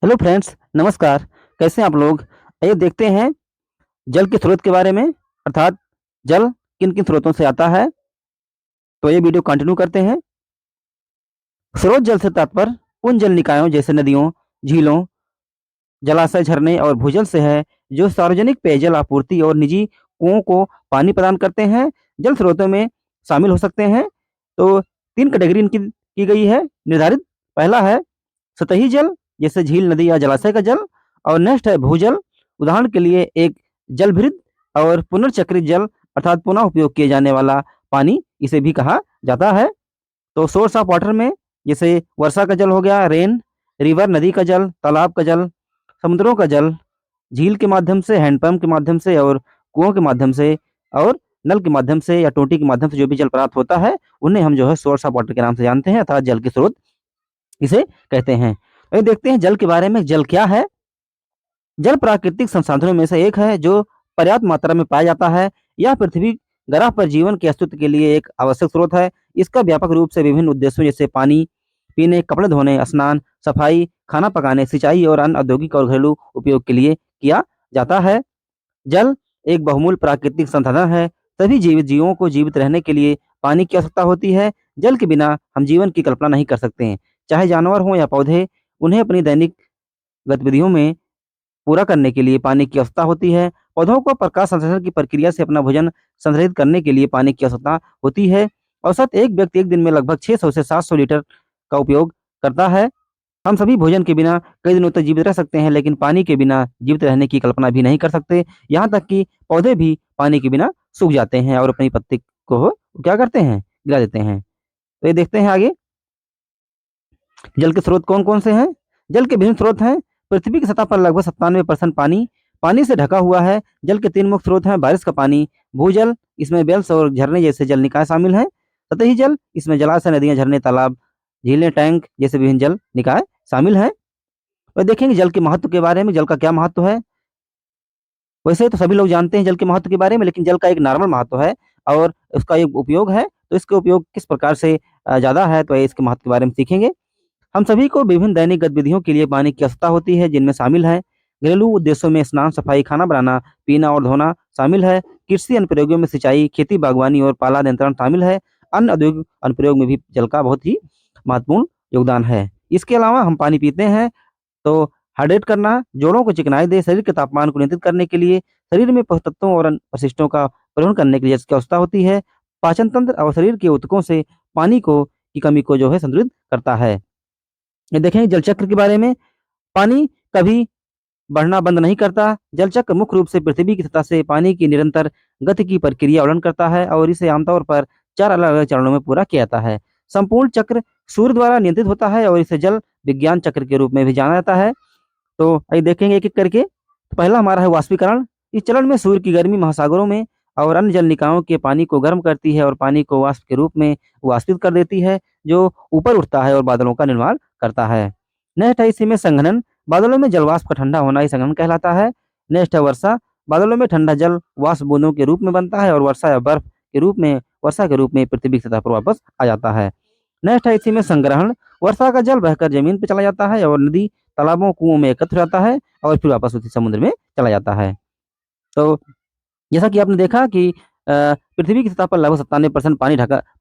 Hello friends, नमस्कार। कैसे हैं आप लोग? आइए देखते हैं जल के स्रोत के बारे में, अर्थात जल किन-किन स्रोतों से आता है। तो ये वीडियो कंटिन्यू करते हैं। स्रोत जल से तात्पर्य उन जल निकायों जैसे नदियों, झीलों, जलाशय, झरने और भूजल से है, जो सार्वजनिक पेयजल आपूर्ति और निजी कुओं को पानी प्रदान करते हैं। जल स्रोतों में शामिल हो सकते हैं, तो 3 कैटेगरी इनकी की गई है निर्धारित। पहला है सतही जल, जैसे झील, नदी या जलाशय का जल। और नेक्स्ट है भूजल। उदाहरण के लिए एक जलभृत और पुनर्चक्रित जल, अर्थात पुनः उपयोग किए जाने वाला पानी, इसे भी कहा जाता है। तो सोर्स ऑफ वाटर में जैसे वर्षा का जल हो गया, रेन, रिवर नदी का जल, तालाब का जल, समुद्रों का जल, झील के माध्यम से, हैंडपंप के माध्यम से और कुओं के माध्यम से और नल के माध्यम से या टोटी के माध्यम से जो भी जल प्राप्त होता है, उन्हें हम जो है सोर्स ऑफ वाटर के नाम से जानते हैं, अर्थात जल के स्रोत इसे कहते हैं। वही देखते हैं जल के बारे में। जल क्या है? जल प्राकृतिक संसाधनों में से एक है जो पर्याप्त मात्रा में पाया जाता है। यह पृथ्वी ग्रह पर जीवन के अस्तित्व के लिए एक आवश्यक स्रोत है। इसका व्यापक रूप से विभिन्न उद्देश्यों जैसे पानी पीने, कपड़े धोने, स्नान, सफाई, खाना पकाने, सिंचाई और अन्य औद्योगिक और घरेलू उपयोग के लिए किया जाता है। जल एक बहुमूल्य प्राकृतिक संसाधन है। सभी जीवित जीवों को जीवित रहने के लिए पानी की आवश्यकता होती है। जल के बिना हम जीवन की कल्पना नहीं कर सकते हैं। चाहे जानवर हों या पौधे, उन्हें अपनी दैनिक गतिविधियों में पूरा करने के लिए पानी की आवश्यकता होती है। पौधों को प्रकाश संश्लेषण की प्रक्रिया से अपना भोजन संग्रहित करने के लिए पानी की आवश्यकता होती है। औसत एक व्यक्ति एक दिन में लगभग 600 से 700 लीटर का उपयोग करता है। हम सभी भोजन के बिना कई दिनों तक जीवित रह सकते हैं, लेकिन पानी के बिना जीवित रहने की कल्पना भी नहीं कर सकते। यहाँ तक कि पौधे भी पानी के बिना सूख जाते हैं और अपनी पत्ती को क्या करते हैं? गिरा देते हैं। तो ये देखते हैं आगे, जल के स्रोत कौन-कौन से हैं? जल के विभिन्न स्रोत हैं। पृथ्वी की सतह पर लगभग 97% पानी पानी से ढका हुआ है। जल के 3 मुख्य स्रोत हैं। बारिश का पानी, भूजल, इसमें वेल्स और झरने जैसे जल निकाय शामिल हैं। सतही जल, इसमें जलाशय, नदियाँ, झरने, तालाब, झीलें, टैंक जैसे विभिन्न जल निकाय शामिल हैं। और देखेंगे जल के महत्व के बारे में। जल का क्या महत्व है? वैसे तो सभी लोग जानते हैं जल के महत्व के बारे में, लेकिन जल का एक नॉर्मल महत्व है और उसका एक उपयोग है। तो इसके उपयोग किस प्रकार से ज़्यादा है, तो इसके महत्व के बारे में सीखेंगे। हम सभी को विभिन्न दैनिक गतिविधियों के लिए पानी की आवश्यकता होती है, जिनमें शामिल है घरेलू उद्देश्यों में स्नान, सफाई, खाना बनाना, पीना और धोना शामिल है। कृषि अनुप्रयोगों में सिंचाई, खेती, बागवानी और पाला नियंत्रण शामिल है। अन्य औद्योगिक अनुप्रयोग में भी जल का बहुत ही महत्वपूर्ण योगदान है। इसके अलावा हम पानी पीते हैं तो हाइड्रेट करना, जोड़ों को चिकनाई दे, शरीर के तापमान को नियंत्रित करने के लिए, शरीर में पोषक तत्वों और अन्य अपशिष्टों का परिवहन करने के लिए इसकी आवश्यकता होती है। पाचन तंत्र और शरीर के ऊतकों से पानी को की कमी को जो है संतुलित करता है। ये देखें जल चक्र के बारे में। पानी कभी बढ़ना बंद नहीं करता। जल चक्र मुख्य रूप से पृथ्वी की सतह से पानी की निरंतर गति की प्रक्रिया वर्णन करता है और इसे आमतौर पर 4 अलग-अलग चरणों में पूरा किया जाता है। संपूर्ण चक्र सूर्य द्वारा नियंत्रित होता है और इसे जल विज्ञान चक्र के रूप में भी जाना जाता है। तो आइए देखेंगे एक-एक करके। तो पहला हमारा है वाष्पीकरण। इस चरण में सूर्य की गर्मी महासागरों में और अन्य जल निकायों के पानी को गर्म करती है और पानी को वाष्प के रूप में वाष्पित कर देती है, जो ऊपर उठता है और बादलों का निर्माण करता है। नेक्स्ट है इसी में संघनन। बादलों में जल वाष्प का ठंडा होना ही संघनन कहलाता है। नेक्स्ट है वर्षा। बादलों में ठंडा जल वाष्प बूंदों के रूप में बनता है और वर्षा या बर्फ के रूप में वर्षा के रूप में पृथ्वी की सतह पर वापस आ जाता है। नेक्स्ट है इसी में संग्रहण। वर्षा का जल बहकर जमीन पे चला जाता है और नदी, तालाबों, कुओं में एकत्र हो जाता है और फिर वापस उसी समुद्र में चला जाता है। तो जैसा कि आपने देखा कि पृथ्वी की सतह पर लगभग 97%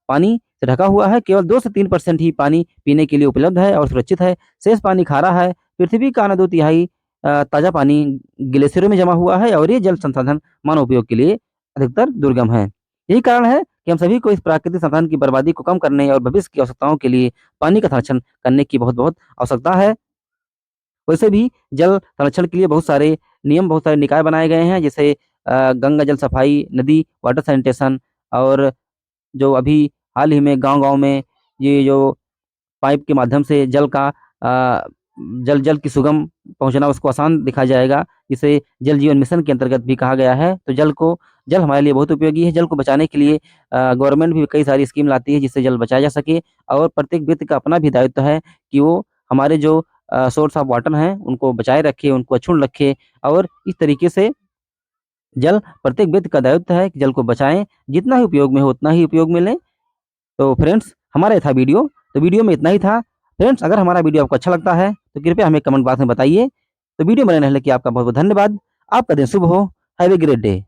पानी से ढका हुआ है। केवल 2 से 3% ही पानी पीने के लिए उपलब्ध है और सुरक्षित है। शेष पानी खारा है। पृथ्वी का आधा 2/3 ताज़ा पानी ग्लेशियरों में जमा हुआ है और ये जल संसाधन मानव उपयोग के लिए अधिकतर दुर्गम है। यही कारण है कि हम सभी को इस प्राकृतिक संसाधन की बर्बादी को कम करने और भविष्य की आवश्यकताओं के लिए पानी का संरक्षण करने की बहुत-बहुत आवश्यकता है। वैसे भी जल संरक्षण के लिए बहुत सारे नियम, बहुत सारे निकाय बनाए गए हैं, जैसे गंगा जल सफाई, नदी वाटर सैनिटेशन और जो अभी हाल ही में गाँव-गाँव में ये जो पाइप के माध्यम से जल का अ, जल की सुगम पहुँचना उसको आसान दिखा जाएगा, जिसे जल जीवन मिशन के अंतर्गत भी कहा गया है। तो जल हमारे लिए बहुत उपयोगी है। जल को बचाने के लिए गवर्नमेंट भी कई सारी स्कीम लाती है जिससे जल बचाया जा सके और प्रत्येक व्यक्ति का अपना भी दायित्व है कि वो हमारे जो सोर्स ऑफ वाटर हैं उनको बचाए रखे, उनको अक्षुण्ण रखे और इस तरीके से जल प्रत्येक व्यक्ति का दायित्व है कि जल को बचाएँ, जितना ही उपयोग में हो उतना ही उपयोग में लें। तो फ्रेंड्स हमारा ये था वीडियो, तो वीडियो में इतना ही था। फ्रेंड्स, अगर हमारा वीडियो आपको अच्छा लगता है तो कृपया हमें कमेंट बॉक्स में बताइए। तो वीडियो बनाने के लिए आपका बहुत बहुत धन्यवाद। आपका दिन शुभ हो। Have a great day.